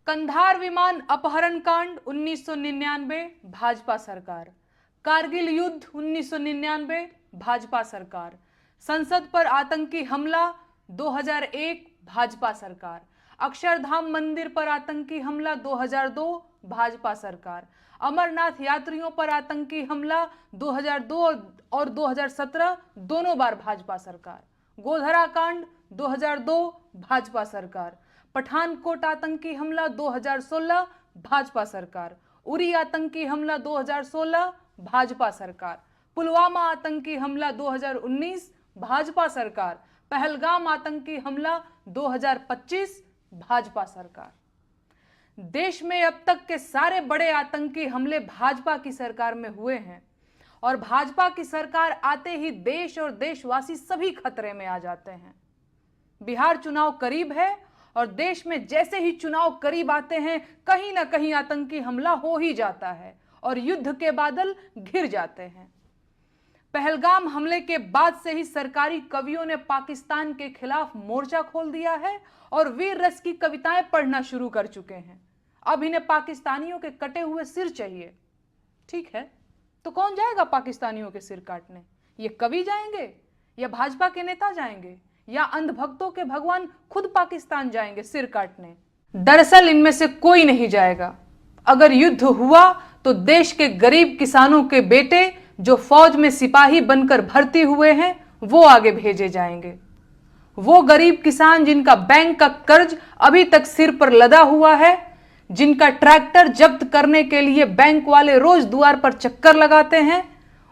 कंधार विमान अपहरण कांड 1999 भाजपा सरकार। कारगिल युद्ध 1999 भाजपा सरकार। संसद पर आतंकी हमला 2001 भाजपा सरकार। अक्षरधाम मंदिर पर आतंकी हमला 2002 भाजपा सरकार। अमरनाथ यात्रियों पर आतंकी हमला 2002 और 2017 दोनों बार भाजपा सरकार। गोधरा कांड 2002 भाजपा सरकार। पठानकोट आतंकी हमला 2016 भाजपा सरकार। उरी आतंकी हमला 2016 भाजपा सरकार। पुलवामा आतंकी हमला 2019 भाजपा सरकार। पहलगाम आतंकी हमला 2025 भाजपा सरकार। देश में अब तक के सारे बड़े आतंकी हमले भाजपा की सरकार में हुए हैं और भाजपा की सरकार आते ही देश और देशवासी सभी खतरे में आ जाते हैं। बिहार चुनाव करीब है और देश में जैसे ही चुनाव करीब आते हैं कहीं ना कहीं आतंकी हमला हो ही जाता है और युद्ध के बादल घिर जाते हैं। पहलगाम हमले के बाद से ही सरकारी कवियों ने पाकिस्तान के खिलाफ मोर्चा खोल दिया है और वीर रस की कविताएं पढ़ना शुरू कर चुके हैं। अब इन्हें पाकिस्तानियों के कटे हुए सिर चाहिए। ठीक है, तो कौन जाएगा पाकिस्तानियों के सिर काटने? ये कवि जाएंगे या भाजपा के नेता जाएंगे या अंधभक्तों के भगवान खुद पाकिस्तान जाएंगे सिर काटने? दरअसल इनमें से कोई नहीं जाएगा। अगर युद्ध हुआ तो देश के गरीब किसानों के बेटे जो फौज में सिपाही बनकर भर्ती हुए हैं वो आगे भेजे जाएंगे। वो गरीब किसान जिनका बैंक का कर्ज अभी तक सिर पर लदा हुआ है, जिनका ट्रैक्टर जब्त करने के लिए बैंक वाले रोज द्वार पर चक्कर लगाते हैं,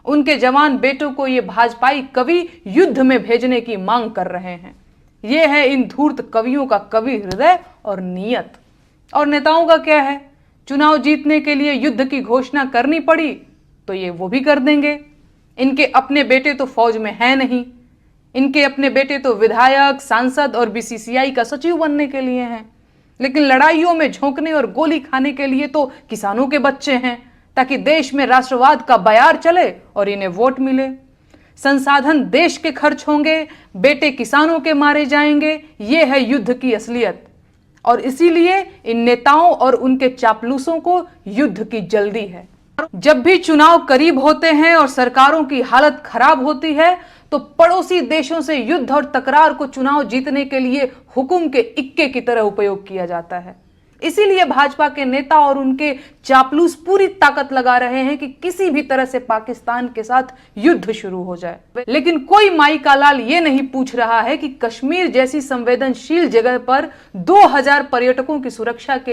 उनके जवान बेटों को ये भाजपाई कवि युद्ध में भेजने की मांग कर रहे हैं। ये है इन धूर्त कवियों का कवि हृदय और नीयत। और नेताओं का क्या है? चुनाव जीतने के लिए युद्ध की घोषणा करनी पड़ी तो ये वो भी कर देंगे। इनके अपने बेटे तो फौज में हैं नहीं। इनके अपने बेटे तो विधायक, सांसद और बीसीसीआई का सचिव बनने के लिए हैं, लेकिन लड़ाइयों में झोंकने और गोली खाने के लिए तो किसानों के बच्चे हैं, ताकि देश में राष्ट्रवाद का बयार चले और इन्हें वोट मिले। संसाधन देश के खर्च होंगे, बेटे किसानों के मारे जाएंगे। ये है युद्ध की असलियत और इसीलिए इन नेताओं और उनके चापलूसों को युद्ध की जल्दी है। जब भी चुनाव करीब होते हैं और सरकारों की हालत खराब होती है तो पड़ोसी देशों से युद्ध और तकरार को चुनाव जीतने के लिए हुकुम के इक्के की तरह उपयोग किया जाता है। इसीलिए भाजपा के नेता और उनके चापलूस पूरी ताकत लगा रहे हैं कि किसी भी तरह से पाकिस्तान के साथ युद्ध शुरू हो जाए। लेकिन कोई माई का लाल ये नहीं पूछ रहा है कि कश्मीर जैसी संवेदनशील जगह पर 2000 पर्यटकों की सुरक्षा के लिए